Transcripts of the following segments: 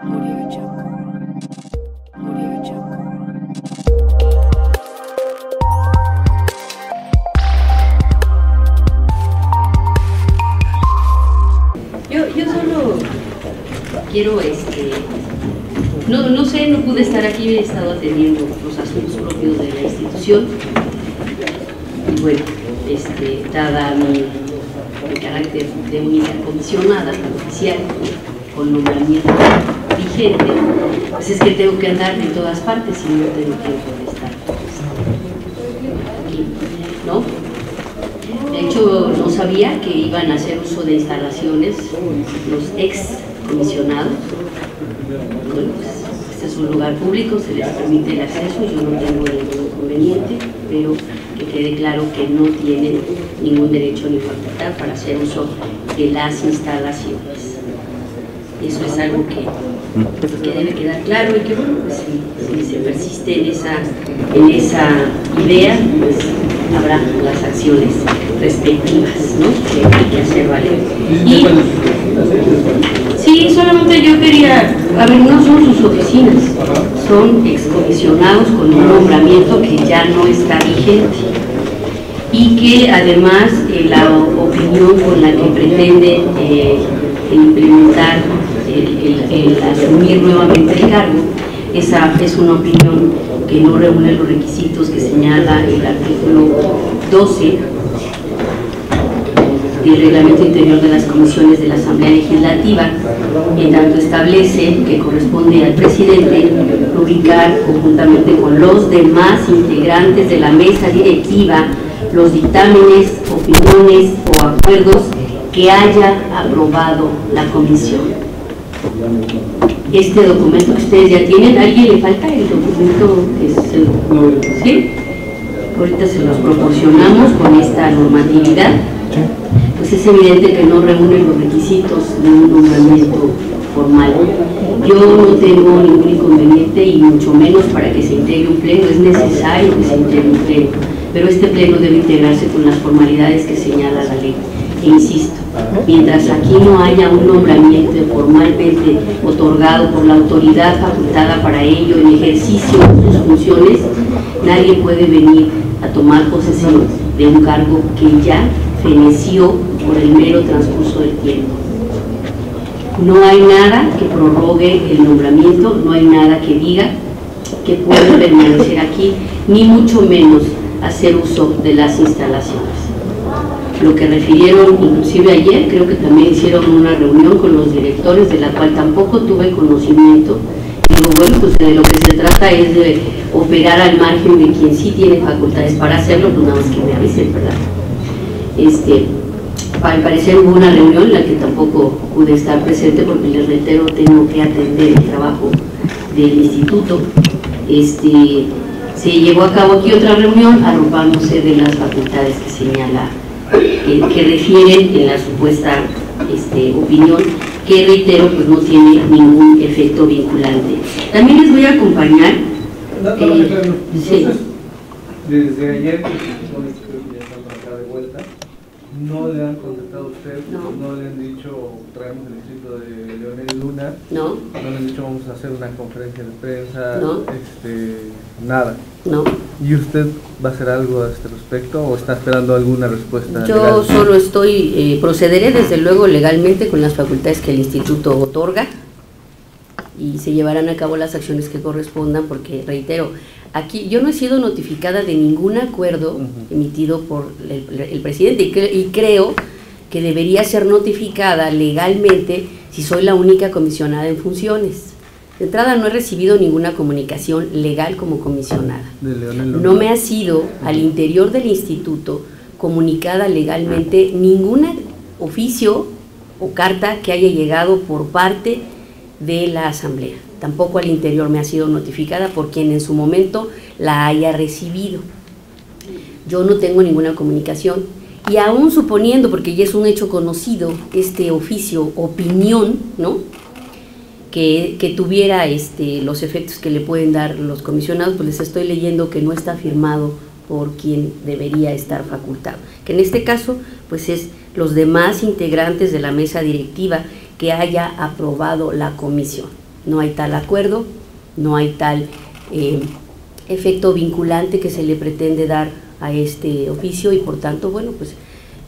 Audio Jungle. Audio Jungle. Yo solo quiero, no sé, no pude estar aquí, he estado atendiendo los asuntos propios de la institución. Y bueno, dada mi carácter de única comisionada oficial, con nombramiento vigente, pues es que tengo que andar en todas partes y no tengo tiempo de estar aquí, ¿no? De hecho, no sabía que iban a hacer uso de instalaciones los ex comisionados. Bueno, pues este es un lugar público, se les permite el acceso, yo no tengo ningún inconveniente, pero que quede claro que no tienen ningún derecho ni facultad para hacer uso de las instalaciones. Eso es algo que debe quedar claro y que, bueno, pues si se persiste en esa idea, pues habrá las acciones respectivas, ¿no?, que hay que hacer valer. Y sí, solamente yo quería, a ver, no son sus oficinas, son excomisionados con un nombramiento que ya no está vigente y que además la opinión con la que pretende implementar el asumir nuevamente el cargo, esa es una opinión que no reúne los requisitos que señala el artículo 12 del Reglamento Interior de las Comisiones de la Asamblea Legislativa, en tanto establece que corresponde al presidente publicar conjuntamente con los demás integrantes de la mesa directiva los dictámenes, opiniones o acuerdos que haya aprobado la comisión. Este documento que ustedes ya tienen, ¿a alguien le falta el documento? ¿Sí? Ahorita se los proporcionamos con esta normatividad. Pues es evidente que no reúne los requisitos de un nombramiento formal. Yo no tengo ningún inconveniente y mucho menos para que se integre un pleno, es necesario que se integre un pleno, pero este pleno debe integrarse con las formalidades que señala la ley. E insisto, mientras aquí no haya un nombramiento formalmente otorgado por la autoridad facultada para ello en ejercicio de sus funciones, nadie puede venir a tomar posesión de un cargo que ya feneció por el mero transcurso del tiempo. No hay nada que prorrogue el nombramiento, no hay nada que diga que pueda permanecer aquí, ni mucho menos hacer uso de las instalaciones. Lo que refirieron inclusive ayer, creo que también hicieron una reunión con los directores, de la cual tampoco tuve conocimiento. Digo, bueno, pues de lo que se trata es de operar al margen de quien sí tiene facultades para hacerlo, pues nada más que me avisen, ¿verdad? Al parecer hubo una reunión en la que tampoco pude estar presente porque les reitero, tengo que atender el trabajo del instituto. Se llevó a cabo aquí otra reunión arropándose de las facultades que señala, que refieren en la supuesta opinión, que reitero, pues no tiene ningún efecto vinculante. También les voy a acompañar. Entonces, desde ayer, creo que ya están por acá de vuelta, no le han contactado a usted, no le han dicho, traemos el escrito de Leonel Luna, no le han dicho vamos a hacer una conferencia de prensa, nada. No. ¿Y usted va a hacer algo a este respecto o está esperando alguna respuesta Yo legal? Solo procederé desde luego legalmente con las facultades que el instituto otorga y se llevarán a cabo las acciones que correspondan, porque reitero, aquí yo no he sido notificada de ningún acuerdo emitido por el presidente y creo que debería ser notificada legalmente si soy la única comisionada en funciones. De entrada, no he recibido ninguna comunicación legal como comisionada. No me ha sido al interior del instituto comunicada legalmente ningún oficio o carta que haya llegado por parte de la asamblea. Tampoco al interior me ha sido notificada por quien en su momento la haya recibido. Yo no tengo ninguna comunicación y aún suponiendo, porque ya es un hecho conocido, este oficio, opinión, ¿no?, que tuviera los efectos que le pueden dar los comisionados, pues les estoy leyendo que no está firmado por quien debería estar facultado, que en este caso pues es los demás integrantes de la mesa directiva que haya aprobado la comisión. No hay tal acuerdo, no hay tal efecto vinculante que se le pretende dar a este oficio y por tanto, bueno, pues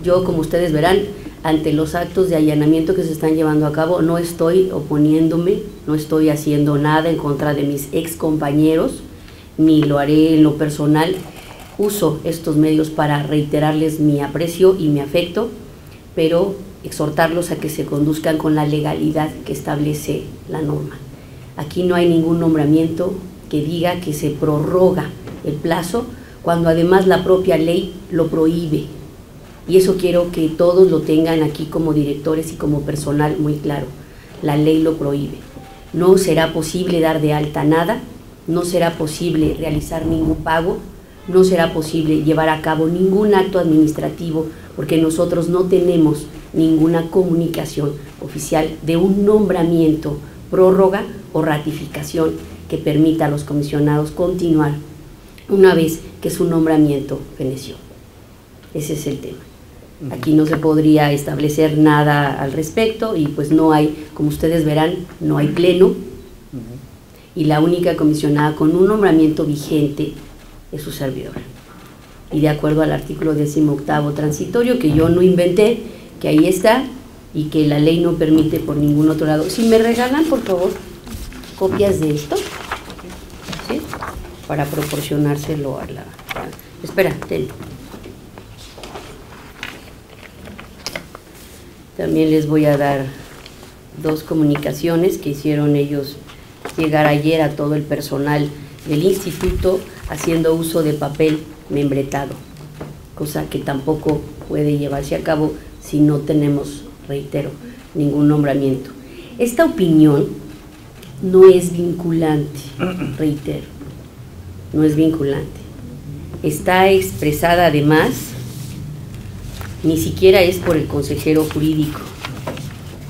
yo, como ustedes verán, ante los actos de allanamiento que se están llevando a cabo, no estoy oponiéndome, no estoy haciendo nada en contra de mis ex compañeros, ni lo haré en lo personal. Uso estos medios para reiterarles mi aprecio y mi afecto, pero exhortarlos a que se conduzcan con la legalidad que establece la norma. Aquí no hay ningún nombramiento que diga que se prorroga el plazo, cuando además la propia ley lo prohíbe. Y eso quiero que todos lo tengan aquí como directores y como personal muy claro. La ley lo prohíbe. No será posible dar de alta nada, no será posible realizar ningún pago, no será posible llevar a cabo ningún acto administrativo, porque nosotros no tenemos ninguna comunicación oficial de un nombramiento, prórroga o ratificación que permita a los comisionados continuar una vez que su nombramiento feneció. Ese es el tema. Aquí no se podría establecer nada al respecto y pues no hay, como ustedes verán, no hay pleno, y la única comisionada con un nombramiento vigente es su servidora. Y de acuerdo al artículo 18º transitorio, que yo no inventé, que ahí está y que la ley no permite por ningún otro lado. Si me regalan, por favor, copias de esto, ¿sí?, para proporcionárselo a la... Espera, ten. También les voy a dar dos comunicaciones que hicieron ellos llegar ayer a todo el personal del instituto haciendo uso de papel membretado, cosa que tampoco puede llevarse a cabo si no tenemos, reitero, ningún nombramiento. Esta opinión no es vinculante, reitero, no es vinculante. Está expresada además, ni siquiera es por el consejero jurídico,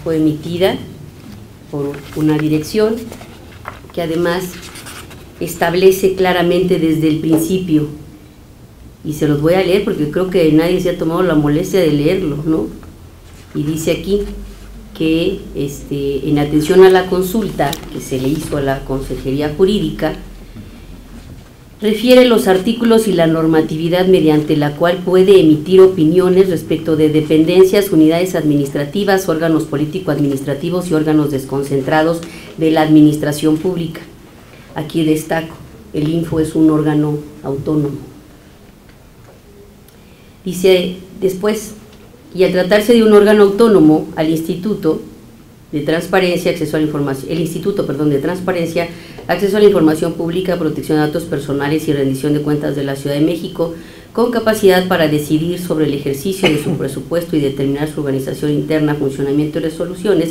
fue emitida por una dirección que además establece claramente desde el principio, y se los voy a leer porque creo que nadie se ha tomado la molestia de leerlo, ¿no? Y dice aquí que en atención a la consulta que se le hizo a la Consejería Jurídica, refiere los artículos y la normatividad mediante la cual puede emitir opiniones respecto de dependencias, unidades administrativas, órganos político-administrativos y órganos desconcentrados de la administración pública. Aquí destaco, el Info es un órgano autónomo. Dice después, y al tratarse de un órgano autónomo, al Instituto de Transparencia, Acceso a la Información, el Instituto, de Transparencia, Acceso a la Información Pública, Protección de Datos Personales y Rendición de Cuentas de la Ciudad de México, con capacidad para decidir sobre el ejercicio de su presupuesto y determinar su organización interna, funcionamiento y resoluciones,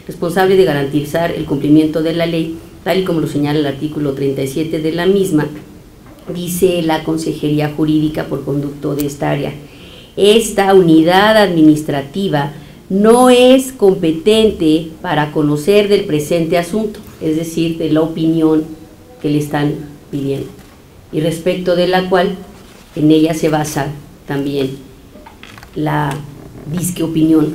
responsable de garantizar el cumplimiento de la ley, tal y como lo señala el artículo 37 de la misma, dice la Consejería Jurídica por conducto de esta área. Esta unidad administrativa no es competente para conocer del presente asunto, es decir, de la opinión que le están pidiendo, y respecto de la cual en ella se basa también la disque opinión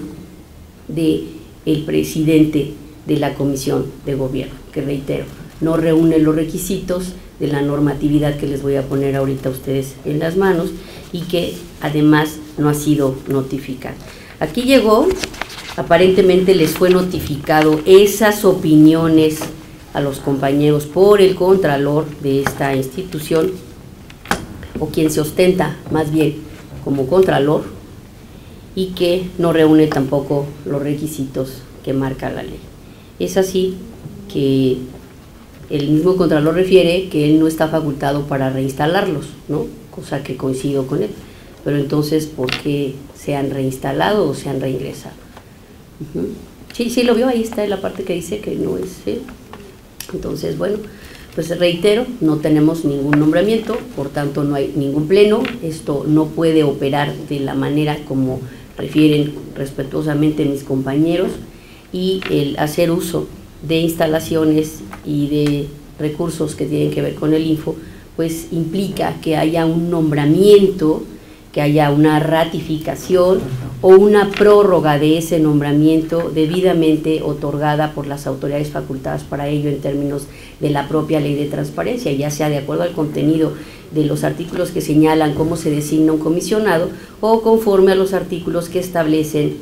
del presidente de la Comisión de Gobierno, que reitero, no reúne los requisitos de la normatividad que les voy a poner ahorita a ustedes en las manos y que además no ha sido notificado. Aquí llegó, aparentemente les fue notificado esas opiniones a los compañeros por el contralor de esta institución, o quien se ostenta más bien como contralor, y que no reúne tampoco los requisitos que marca la ley. Es así que el mismo contralor refiere que él no está facultado para reinstalarlos, ¿no? Cosa que coincido con él. Pero entonces, ¿por qué se han reinstalado o se han reingresado? Sí, lo vio, ahí está en la parte que dice que no es él. Entonces, bueno, pues reitero, no tenemos ningún nombramiento, por tanto no hay ningún pleno, esto no puede operar de la manera como refieren respetuosamente mis compañeros, y el hacer uso de instalaciones y de recursos que tienen que ver con el Info, pues implica que haya un nombramiento que haya una ratificación o una prórroga de ese nombramiento debidamente otorgada por las autoridades facultadas para ello en términos de la propia ley de transparencia, ya sea de acuerdo al contenido de los artículos que señalan cómo se designa un comisionado o conforme a los artículos que establecen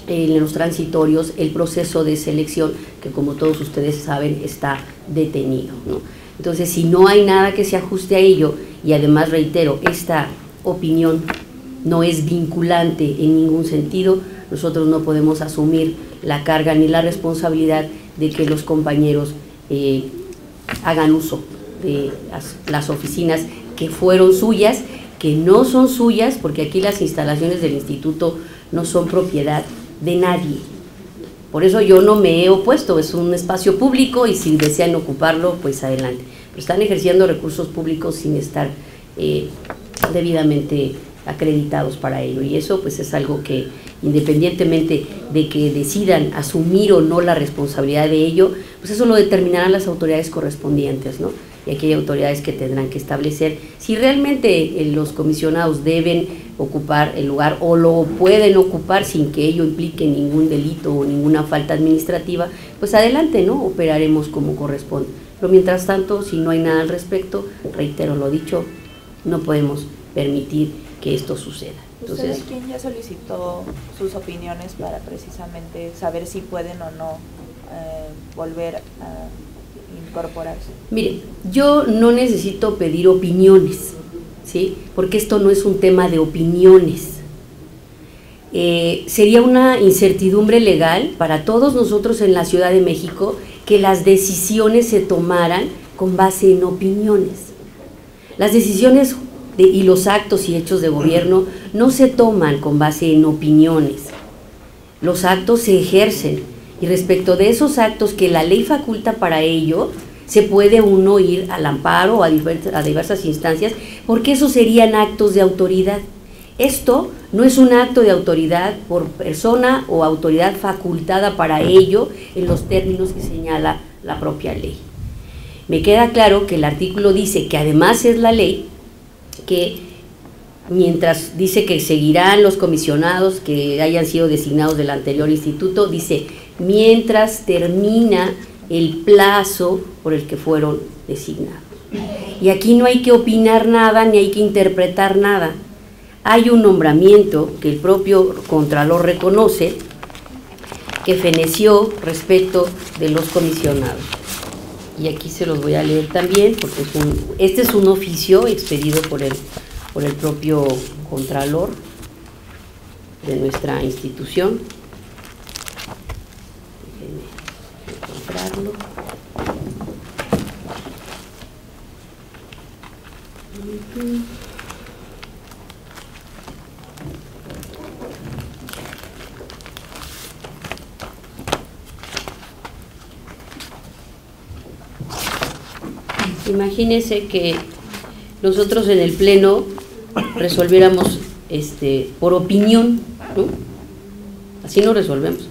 en los transitorios el proceso de selección, que como todos ustedes saben está detenido, ¿no? Entonces, si no hay nada que se ajuste a ello, y además reitero, esta opinión no es vinculante en ningún sentido, nosotros no podemos asumir la carga ni la responsabilidad de que los compañeros hagan uso de las oficinas que fueron suyas, que no son suyas, porque aquí las instalaciones del instituto no son propiedad de nadie. Por eso yo no me he opuesto, es un espacio público y si desean ocuparlo, pues adelante. Pero están ejerciendo recursos públicos sin estar debidamente acreditados para ello, y eso pues es algo que, independientemente de que decidan asumir o no la responsabilidad de ello, pues eso lo determinarán las autoridades correspondientes, ¿no? Y aquí hay autoridades que tendrán que establecer si realmente los comisionados deben ocupar el lugar o lo pueden ocupar sin que ello implique ningún delito o ninguna falta administrativa, pues adelante, ¿no? Operaremos como corresponde. Pero mientras tanto, si no hay nada al respecto, reitero lo dicho, no podemos permitir que esto suceda. Entonces, ¿usted quién ya solicitó sus opiniones para precisamente saber si pueden o no volver a incorporarse? Mire, yo no necesito pedir opiniones, ¿sí? Porque esto no es un tema de opiniones. Sería una incertidumbre legal para todos nosotros en la Ciudad de México que las decisiones se tomaran con base en opiniones. Las decisiones y los actos y hechos de gobierno no se toman con base en opiniones. Los actos se ejercen y respecto de esos actos que la ley faculta para ello, se puede uno ir al amparo o a diversas instancias, porque esos serían actos de autoridad. Esto no es un acto de autoridad por persona o autoridad facultada para ello en los términos que señala la propia ley. Me queda claro que el artículo dice que además es la ley, que mientras dice que seguirán los comisionados que hayan sido designados del anterior instituto, dice mientras termina el plazo por el que fueron designados. Y aquí no hay que opinar nada ni hay que interpretar nada. Hay un nombramiento que el propio Contralor reconoce que feneció respecto de los comisionados. Y aquí se los voy a leer también, porque este es un oficio expedido por el propio Contralor de nuestra institución. Déjenme encontrarlo. Imagínense que nosotros en el Pleno resolviéramos por opinión, ¿no? Así no resolvemos.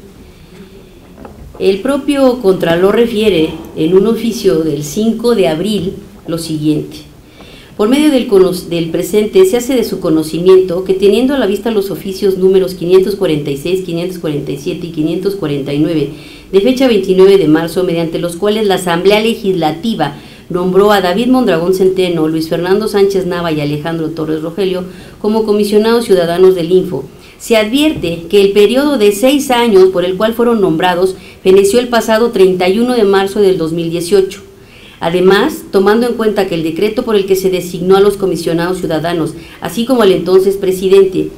El propio Contralor refiere en un oficio del 5 de abril lo siguiente: por medio del presente se hace de su conocimiento que, teniendo a la vista los oficios números 546, 547 y 549 de fecha 29 de marzo, mediante los cuales la Asamblea Legislativa nombró a David Mondragón Centeno, Luis Fernando Sánchez Nava y Alejandro Torres Rogelio como comisionados ciudadanos del Info, se advierte que el periodo de 6 años por el cual fueron nombrados feneció el pasado 31 de marzo del 2018. Además, tomando en cuenta que el decreto por el que se designó a los comisionados ciudadanos, así como al entonces presidente,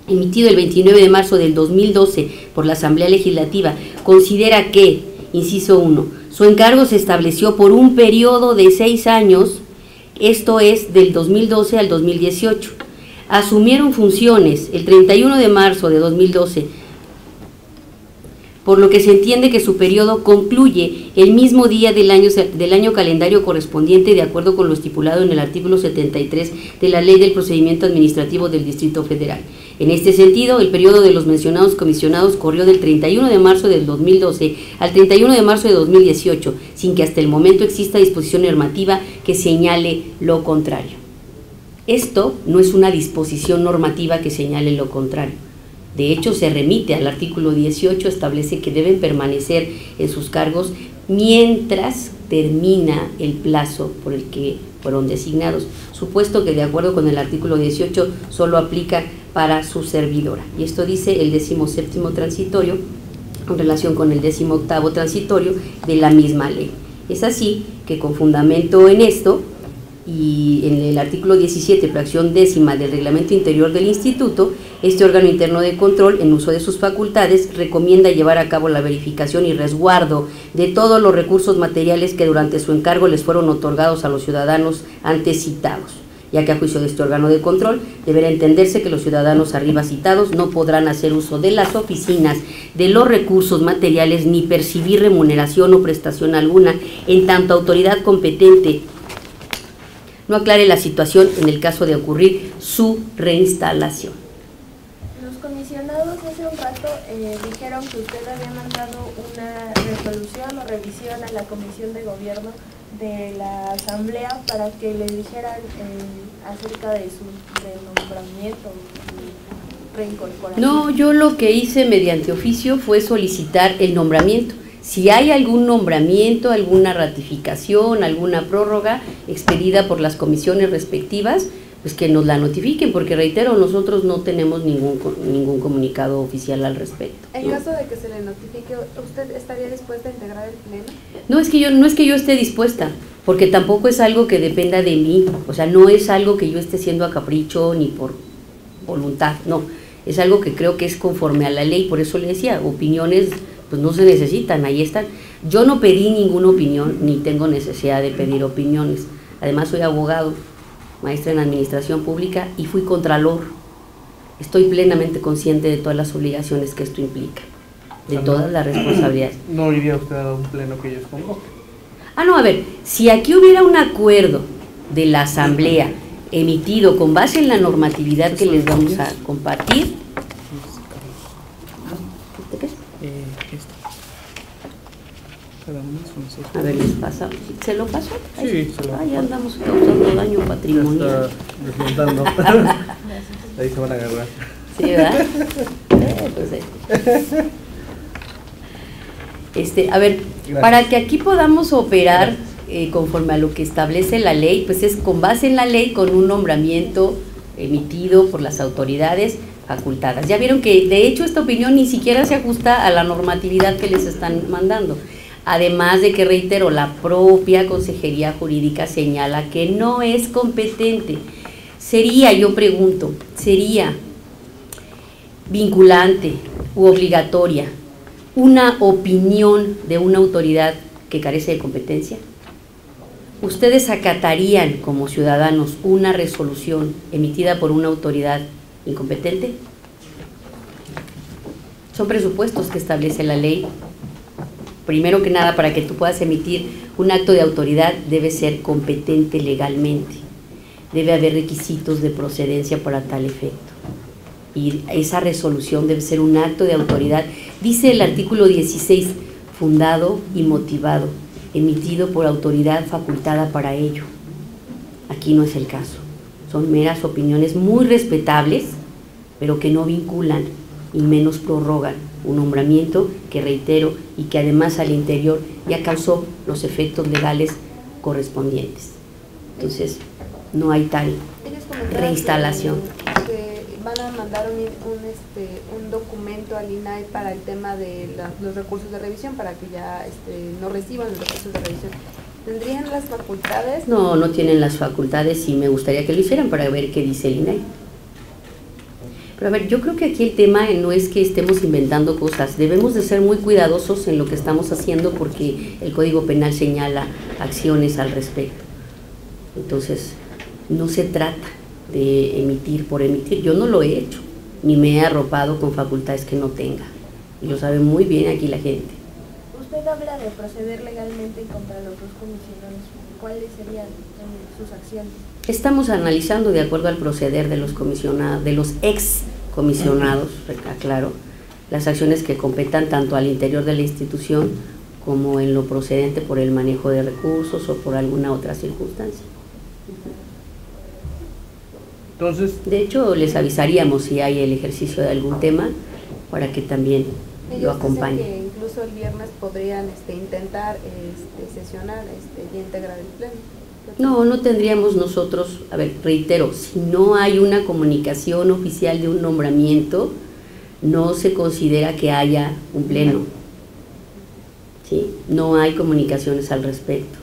emitido el 29 de marzo del 2012 por la Asamblea Legislativa, considera que, inciso 1, su encargo se estableció por un periodo de 6 años, esto es del 2012 al 2018. Asumieron funciones el 31 de marzo de 2012, por lo que se entiende que su periodo concluye el mismo día del año calendario correspondiente, de acuerdo con lo estipulado en el artículo 73 de la Ley del Procedimiento Administrativo del Distrito Federal. En este sentido, el periodo de los mencionados comisionados corrió del 31 de marzo del 2012 al 31 de marzo de 2018, sin que hasta el momento exista disposición normativa que señale lo contrario. Esto no es una disposición normativa que señale lo contrario. De hecho, se remite al artículo 18, establece que deben permanecer en sus cargos mientras termina el plazo por el que fueron designados, supuesto que de acuerdo con el artículo 18 solo aplica para su servidora. Y esto dice el 17º transitorio en relación con el 18º transitorio de la misma ley. Es así que con fundamento en esto y en el artículo 17, fracción décima del reglamento interior del instituto, este órgano interno de control, en uso de sus facultades, recomienda llevar a cabo la verificación y resguardo de todos los recursos materiales que durante su encargo les fueron otorgados a los ciudadanos antes citados, ya que a juicio de este órgano de control deberá entenderse que los ciudadanos arriba citados no podrán hacer uso de las oficinas de los recursos materiales ni percibir remuneración o prestación alguna, en tanto autoridad competente no aclare la situación en el caso de ocurrir su reinstalación. Los comisionados hace un rato dijeron que usted había mandado una resolución o revisión a la Comisión de Gobierno de la Asamblea para que le dijeran acerca de su renombramiento y reincorporación. No, yo lo que hice mediante oficio fue solicitar el nombramiento. Si hay algún nombramiento, alguna ratificación, alguna prórroga expedida por las comisiones respectivas, pues que nos la notifiquen, porque reitero, nosotros no tenemos ningún comunicado oficial al respecto. En caso de que se le notifique, ¿usted estaría dispuesta a integrar el pleno? No es que yo esté dispuesta, porque tampoco es algo que dependa de mí, o sea, no es algo que yo esté haciendo a capricho ni por voluntad, no, es algo que creo que es conforme a la ley, por eso le decía, opiniones pues no se necesitan, ahí están. Yo no pedí ninguna opinión, ni tengo necesidad de pedir opiniones, además soy abogado, maestra en administración pública y fui contralor. Estoy plenamente consciente de todas las obligaciones que esto implica, de todas las responsabilidades. ¿No iría usted a un pleno que ellos convoquen? Ah, no, a ver, si aquí hubiera un acuerdo de la Asamblea emitido con base en la normatividad que les vamos a compartir. ¿Qué es? A ver, les pasa. ¿Se lo pasó? Sí, se lo ya andamos causando daño patrimonial. Está desmontando. Ahí se van a agarrar. Sí, ¿verdad? A ver, Gracias. para que aquí podamos operar conforme a lo que establece la ley, pues es con base en la ley, con un nombramiento emitido por las autoridades facultadas. Ya vieron que de hecho esta opinión ni siquiera se ajusta a la normatividad que les están mandando. Además de que, reitero, la propia Consejería Jurídica señala que no es competente. Sería, yo pregunto, ¿sería vinculante u obligatoria una opinión de una autoridad que carece de competencia? ¿Ustedes acatarían como ciudadanos una resolución emitida por una autoridad incompetente? Son presupuestos que establece la ley. Primero que nada, para que tú puedas emitir un acto de autoridad, debe ser competente legalmente. Debe haber requisitos de procedencia para tal efecto. Y esa resolución debe ser un acto de autoridad. Dice el artículo 16, fundado y motivado, emitido por autoridad facultada para ello. Aquí no es el caso. Son meras opiniones muy respetables, pero que no vinculan y menos prorrogan un nombramiento que, reitero, y que además al interior ya causó los efectos legales correspondientes. Entonces, no hay tal reinstalación. Que van a mandar un documento al INAI para el tema de los recursos de revisión, para que ya no reciban los recursos de revisión. ¿Tendrían las facultades? No, no tienen las facultades y me gustaría que lo hicieran para ver qué dice el INAI. Pero a ver, yo creo que aquí el tema no es que estemos inventando cosas, debemos de ser muy cuidadosos en lo que estamos haciendo porque el Código Penal señala acciones al respecto. Entonces, no se trata de emitir por emitir, yo no lo he hecho, ni me he arropado con facultades que no tenga, y lo sabe muy bien aquí la gente. Usted habla de proceder legalmente contra los dos comisionados, ¿cuáles serían sus acciones? Estamos analizando de acuerdo al proceder de los comisionados, de los ex comisionados, aclaro, las acciones que competan tanto al interior de la institución como en lo procedente por el manejo de recursos o por alguna otra circunstancia. Entonces, De hecho, les avisaríamos si hay el ejercicio de algún tema para que también lo Ellos acompañen. dicen que incluso el viernes podrían intentar sesionar y integrar el pleno. No, no tendríamos nosotros, a ver, reitero, si no hay una comunicación oficial de un nombramiento, no se considera que haya un pleno. ¿Sí? No hay comunicaciones al respecto.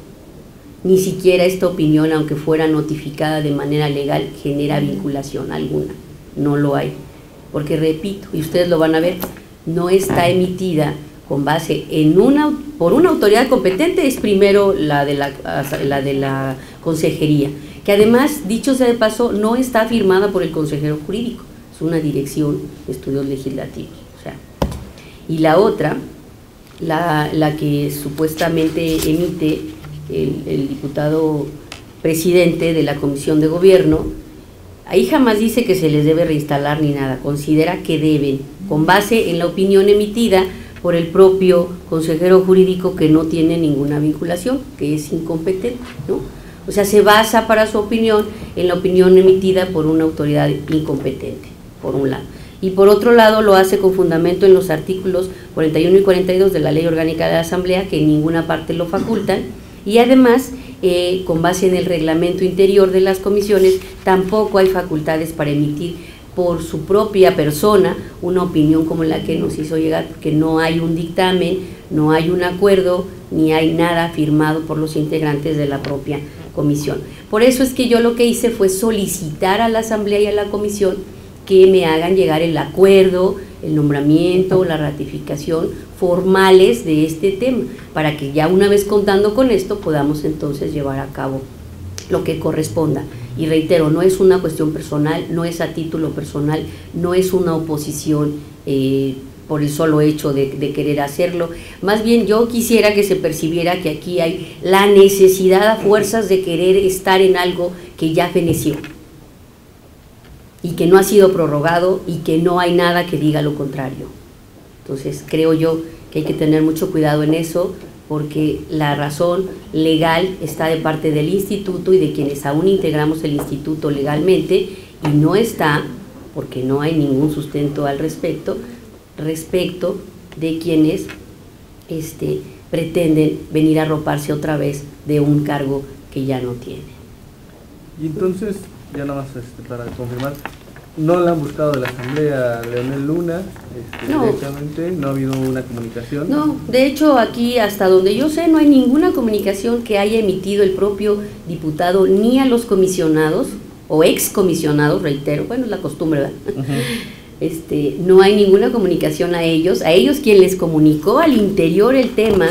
Ni siquiera esta opinión, aunque fuera notificada de manera legal, genera vinculación alguna. No lo hay. Porque repito, y ustedes lo van a ver, no está emitida con base en por una autoridad competente, es primero la de la consejería, que además, dicho sea de paso, no está firmada por el consejero jurídico, es una dirección de estudios legislativos. O sea, y la otra, la que supuestamente emite el diputado presidente de la Comisión de Gobierno, ahí jamás dice que se les debe reinstalar ni nada, considera que deben, con base en la opinión emitida por el propio consejero jurídico que no tiene ninguna vinculación, que es incompetente, ¿no? O sea, se basa para su opinión en la opinión emitida por una autoridad incompetente, por un lado. Y por otro lado lo hace con fundamento en los artículos 41 y 42 de la Ley Orgánica de la Asamblea, que en ninguna parte lo facultan, y además, con base en el reglamento interior de las comisiones, tampoco hay facultades para emitir por su propia persona una opinión como la que nos hizo llegar, porque no hay un dictamen, no hay un acuerdo, ni hay nada firmado por los integrantes de la propia comisión. Por eso es que yo lo que hice fue solicitar a la Asamblea y a la comisión que me hagan llegar el acuerdo, el nombramiento, la ratificación formales de este tema, para que ya una vez contando con esto podamos entonces llevar a cabo lo que corresponda. Y reitero, no es una cuestión personal, no es a título personal, no es una oposición por el solo hecho de querer hacerlo. Más bien yo quisiera que se percibiera que aquí hay la necesidad a fuerzas de querer estar en algo que ya feneció y que no ha sido prorrogado y que no hay nada que diga lo contrario. Entonces creo yo que hay que tener mucho cuidado en eso, porque la razón legal está de parte del instituto y de quienes aún integramos el instituto legalmente, y no está, porque no hay ningún sustento al respecto de quienes pretenden venir a arroparse otra vez de un cargo que ya no tienen. y entonces, ya nada más para confirmar, no la han buscado de la Asamblea Leonel Luna, No. directamente, no ha habido una comunicación. No, de hecho aquí hasta donde yo sé no hay ninguna comunicación que haya emitido el propio diputado ni a los comisionados o excomisionados, reitero, bueno, es la costumbre, ¿verdad? Uh-huh. No hay ninguna comunicación a ellos quien les comunicó al interior el tema,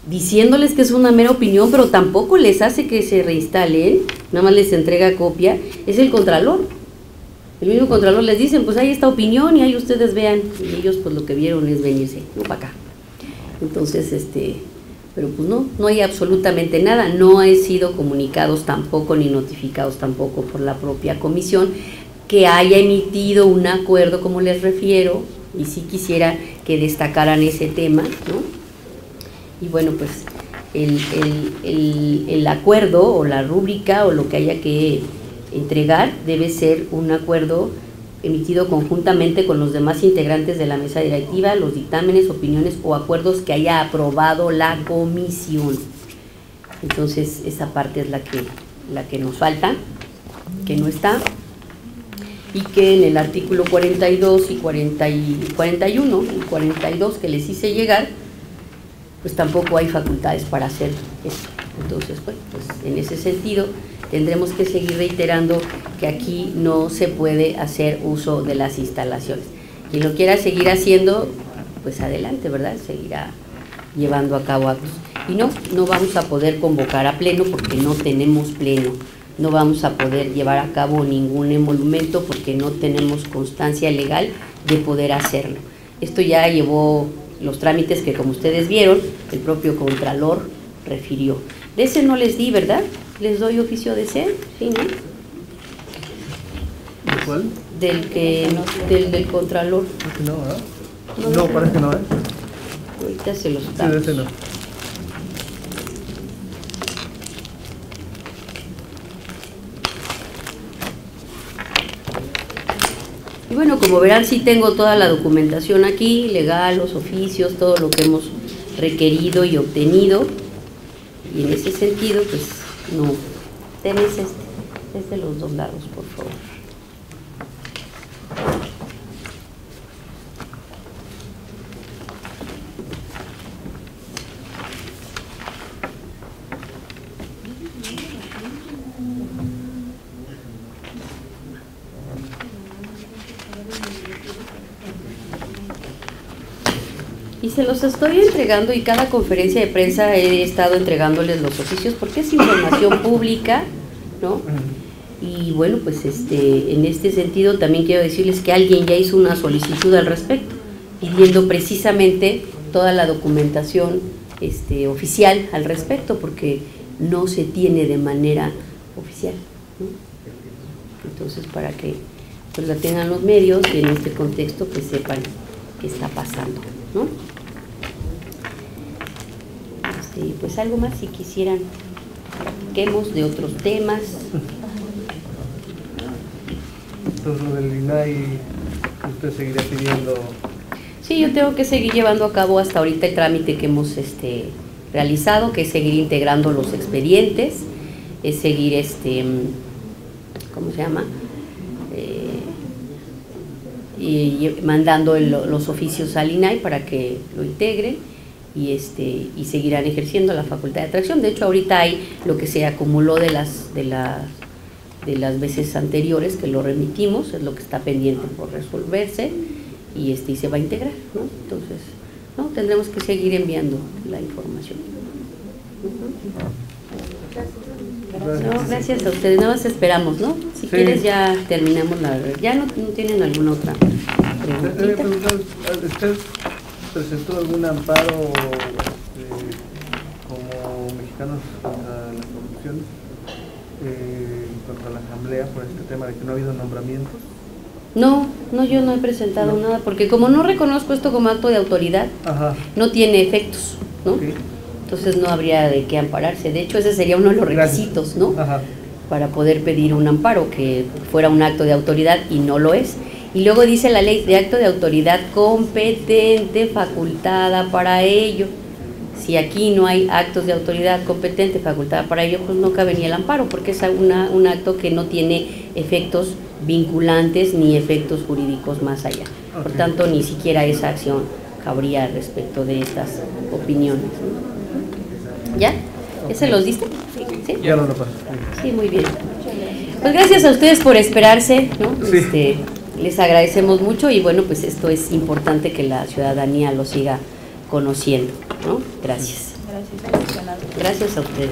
diciéndoles que es una mera opinión, pero tampoco les hace que se reinstalen, nada más les entrega copia, es el Contralor. El mismo Contralor les dicen, pues ahí está opinión y ahí ustedes vean, y ellos pues lo que vieron es venirse, no para acá. Entonces, pero pues no hay absolutamente nada, no han sido comunicados tampoco ni notificados tampoco por la propia comisión que haya emitido un acuerdo, como les refiero, y sí quisiera que destacaran ese tema, ¿no? Y bueno, pues el acuerdo o la rúbrica o lo que haya que entregar debe ser un acuerdo emitido conjuntamente con los demás integrantes de la mesa directiva, los dictámenes, opiniones o acuerdos que haya aprobado la comisión. Entonces esa parte es la que nos falta, que no está, y que en el artículo 42 y 41 y 42 que les hice llegar, pues tampoco hay facultades para hacer esto. Entonces, bueno, pues en ese sentido tendremos que seguir reiterando que aquí no se puede hacer uso de las instalaciones. Quien lo quiera seguir haciendo, pues adelante, ¿verdad? Seguirá llevando a cabo actos. Y no vamos a poder convocar a pleno porque no tenemos pleno. No vamos a poder llevar a cabo ningún emolumento porque no tenemos constancia legal de poder hacerlo. Esto ya llevó los trámites que, como ustedes vieron, el propio Contralor refirió. De ese no les di, ¿verdad? ¿Les doy oficio de ese? ¿Sí, no? ¿De cuál? Del Contralor. Creo que no, ¿verdad? No, parece que no, ¿eh? Ahorita se los Sí, damos. de ese no. Y bueno, como verán, sí tengo toda la documentación aquí, legal, los oficios, todo lo que hemos requerido y obtenido. Y en ese sentido, pues, no. Tenés es de los 2 lados, por favor. Y se los estoy entregando, y cada conferencia de prensa he estado entregándoles los oficios porque es información pública, ¿no? Y bueno, pues en este sentido también quiero decirles que alguien ya hizo una solicitud al respecto, pidiendo precisamente toda la documentación oficial al respecto, porque no se tiene de manera oficial, ¿no? Entonces, para que pues la tengan los medios y en este contexto pues sepan qué está pasando, ¿no? Pues algo más si quisieran quemos de otros temas. Entonces lo del INAI, usted seguirá pidiendo. Sí, yo tengo que seguir llevando a cabo hasta ahorita el trámite que hemos realizado, que es seguir integrando los expedientes, es seguir ¿cómo se llama? Y mandando los oficios al INAI para que lo integren y seguirán ejerciendo la facultad de atracción. De hecho, ahorita hay lo que se acumuló de las veces anteriores que lo remitimos, es lo que está pendiente por resolverse y se va a integrar, ¿no? Entonces, ¿no? Tendremos que seguir enviando la información. No, gracias a ustedes, nada más esperamos, ¿no? Si quieres ya terminamos ¿ya no tienen alguna otra preguntita? ¿Usted presentó algún amparo como mexicanos contra la corrupción, contra la Asamblea por este tema de que no ha habido nombramientos? No, yo no he presentado nada, porque como no reconozco esto como acto de autoridad, Ajá. no tiene efectos, ¿no? Okay. Entonces no habría de qué ampararse. De hecho, ese sería uno de los requisitos, ¿no? Ajá. Para poder pedir un amparo, que fuera un acto de autoridad, y no lo es. Y luego dice la ley de acto de autoridad competente, facultada para ello. Si aquí no hay actos de autoridad competente, facultada para ello, pues no cabe ni el amparo, porque es un acto que no tiene efectos vinculantes ni efectos jurídicos más allá. Okay. Por tanto, ni siquiera esa acción cabría respecto de estas opiniones, ¿no? ¿Ya? ¿Ya se los diste? ¿Sí? Ya no lo pasó. Sí, muy bien. Pues gracias a ustedes por esperarse, ¿no? Sí. Les agradecemos mucho y bueno, pues esto es importante que la ciudadanía lo siga conociendo, ¿no? Gracias. Gracias, Gracias a ustedes.